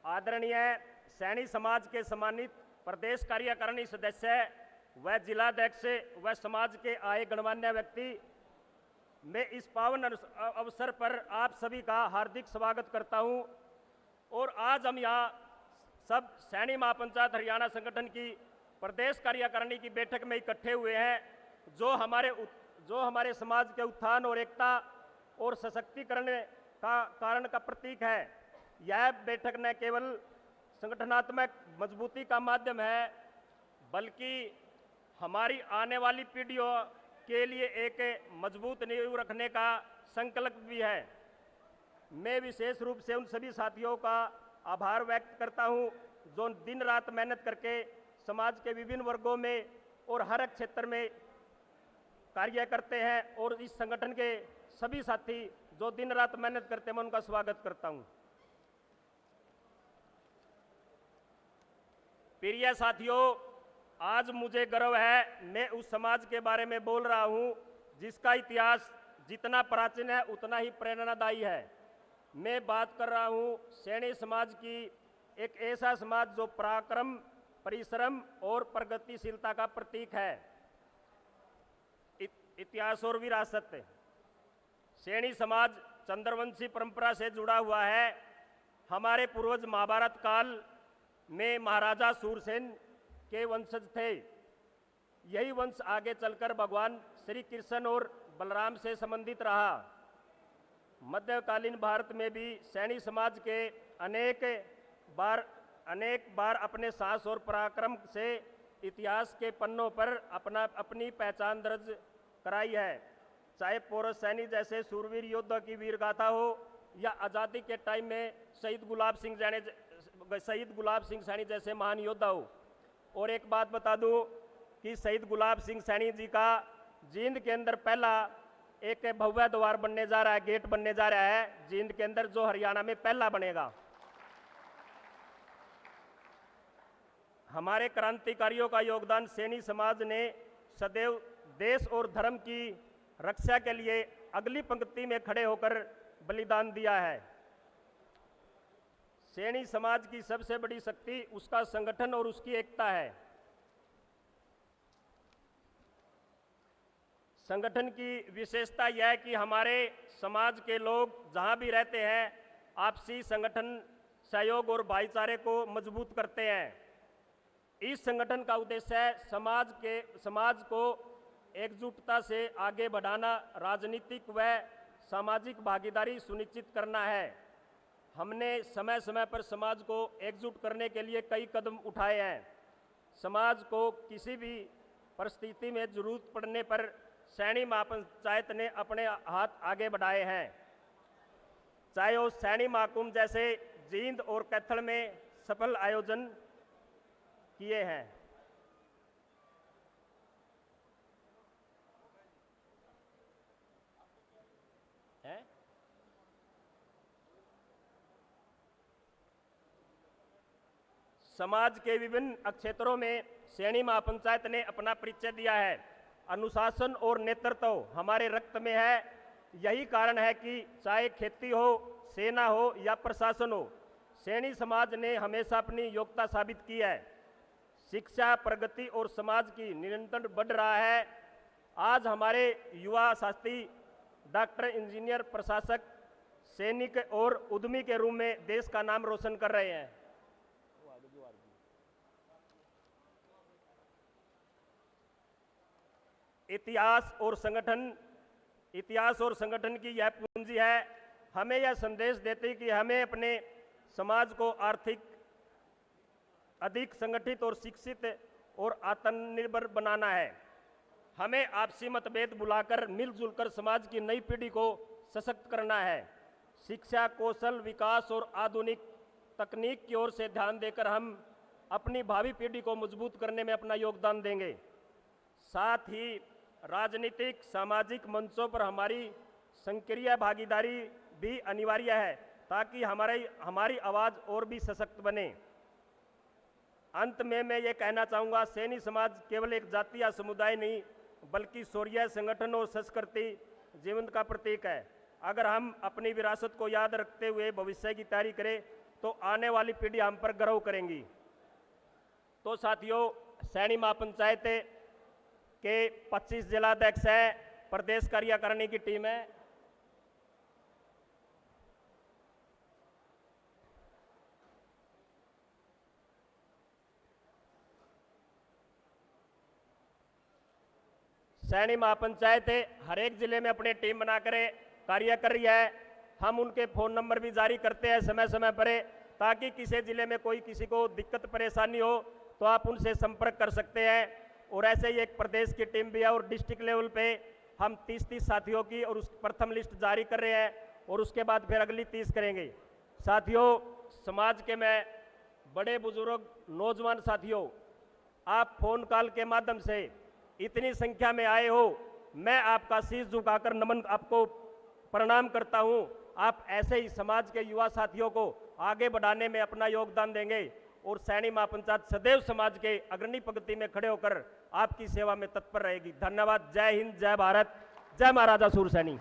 आदरणीय सैनी समाज के सम्मानित प्रदेश कार्यकारिणी सदस्य व जिलाध्यक्ष व समाज के आए गणमान्य व्यक्ति, मैं इस पावन अवसर पर आप सभी का हार्दिक स्वागत करता हूं। और आज हम यहाँ सब सैनी महापंचायत हरियाणा संगठन की प्रदेश कार्यकारिणी की बैठक में इकट्ठे हुए हैं, जो हमारे समाज के उत्थान और एकता और सशक्तिकरण का कारण का प्रतीक है। यह बैठक न केवल संगठनात्मक मजबूती का माध्यम है, बल्कि हमारी आने वाली पीढ़ियों के लिए एक मजबूत नींव रखने का संकल्प भी है। मैं विशेष रूप से उन सभी साथियों का आभार व्यक्त करता हूं, जो दिन रात मेहनत करके समाज के विभिन्न वर्गों में और हर क्षेत्र में कार्य करते हैं। और इस संगठन के सभी साथी जो दिन रात मेहनत करते हैं, मैं उनका स्वागत करता हूं। प्रिय साथियों, आज मुझे गर्व है, मैं उस समाज के बारे में बोल रहा हूं जिसका इतिहास जितना प्राचीन है उतना ही प्रेरणादायी है। मैं बात कर रहा हूं सैनी समाज की, एक ऐसा समाज जो पराक्रम, परिश्रम और प्रगतिशीलता का प्रतीक है। इतिहास और विरासत, सैनी समाज चंद्रवंशी परंपरा से जुड़ा हुआ है। हमारे पूर्वज महाभारत काल में महाराजा सूरसेन के वंशज थे। यही वंश आगे चलकर भगवान श्री कृष्ण और बलराम से संबंधित रहा। मध्यकालीन भारत में भी सैनी समाज के अनेक बार अपने साहस और पराक्रम से इतिहास के पन्नों पर अपनी पहचान दर्ज कराई है। चाहे पोरस सैनी जैसे सूरवीर योद्धा की वीर गाथा हो, या आज़ादी के टाइम में शहीद गुलाब सिंह सैनी जैसे महान योद्धा हो। और एक बात बता दूं कि शहीद गुलाब सिंह सैनी जी का जींद के अंदर पहला एक भव्य द्वार बनने जा रहा है, गेट बनने जा रहा है जींद के अंदर, जो हरियाणा में पहला बनेगा। हमारे क्रांतिकारियों का योगदान सैनी समाज ने सदैव देश और धर्म की रक्षा के लिए अगली पंक्ति में खड़े होकर बलिदान दिया है। सैनी समाज की सबसे बड़ी शक्ति उसका संगठन और उसकी एकता है। संगठन की विशेषता यह है कि हमारे समाज के लोग जहां भी रहते हैं, आपसी संगठन, सहयोग और भाईचारे को मजबूत करते हैं। इस संगठन का उद्देश्य है समाज को एकजुटता से आगे बढ़ाना, राजनीतिक व सामाजिक भागीदारी सुनिश्चित करना है। हमने समय समय पर समाज को एकजुट करने के लिए कई कदम उठाए हैं। समाज को किसी भी परिस्थिति में जरूरत पड़ने पर सैनी महापंचायत ने अपने हाथ आगे बढ़ाए हैं। चाहे वो सैनी महाकुंभ जैसे जींद और कैथल में सफल आयोजन किए हैं। समाज के विभिन्न क्षेत्रों में सैनी महापंचायत ने अपना परिचय दिया है। अनुशासन और नेतृत्व हमारे रक्त में है। यही कारण है कि चाहे खेती हो, सेना हो या प्रशासन हो, सैनी समाज ने हमेशा अपनी योग्यता साबित की है। शिक्षा, प्रगति और समाज की निरंतर बढ़ रहा है। आज हमारे युवा शास्त्री डॉक्टर, इंजीनियर, प्रशासक, सैनिक और उद्यमी के रूप में देश का नाम रोशन कर रहे हैं। इतिहास और संगठन की यह पूंजी है। हमें यह संदेश देती कि हमें अपने समाज को आर्थिक अधिक संगठित और शिक्षित और आत्मनिर्भर बनाना है। हमें आपसी मतभेद भुलाकर मिलजुल कर समाज की नई पीढ़ी को सशक्त करना है। शिक्षा, कौशल विकास और आधुनिक तकनीक की ओर से ध्यान देकर हम अपनी भावी पीढ़ी को मजबूत करने में अपना योगदान देंगे। साथ ही राजनीतिक, सामाजिक मंचों पर हमारी सक्रिय भागीदारी भी अनिवार्य है, ताकि हमारी आवाज़ और भी सशक्त बने। अंत में मैं ये कहना चाहूँगा, सैनी समाज केवल एक जाति या समुदाय नहीं, बल्कि शौर्य, संगठन और संस्कृति जीवन का प्रतीक है। अगर हम अपनी विरासत को याद रखते हुए भविष्य की तैयारी करें तो आने वाली पीढ़ी हम पर गर्व करेंगी। तो साथियों, सैनी महापंचायत के 25 जिलाध्यक्ष हैं, प्रदेश कार्यकारिणी की टीम है। सैनी महापंचायत हर एक जिले में अपने टीम बनाकर कार्य कर रही है। हम उनके फ़ोन नंबर भी जारी करते हैं समय समय पर, ताकि किसी जिले में कोई किसी को दिक्कत परेशानी हो तो आप उनसे संपर्क कर सकते हैं। और ऐसे ही एक प्रदेश की टीम भी है और डिस्ट्रिक्ट लेवल पे हम 30-30 साथियों की और उस प्रथम लिस्ट जारी कर रहे हैं और उसके बाद फिर अगली 30 करेंगे। साथियों, समाज के मैं बड़े बुजुर्ग नौजवान साथियों, आप फोन कॉल के माध्यम से इतनी संख्या में आए हो, मैं आपका शीश झुकाकर नमन आपको प्रणाम करता हूं। आप ऐसे ही समाज के युवा साथियों को आगे बढ़ाने में अपना योगदान देंगे और सैनी महापंचायत सदैव समाज के अग्रणी पंक्ति में खड़े होकर आपकी सेवा में तत्पर रहेगी। धन्यवाद। जय हिंद, जय भारत, जय महाराजा सूरसैनी।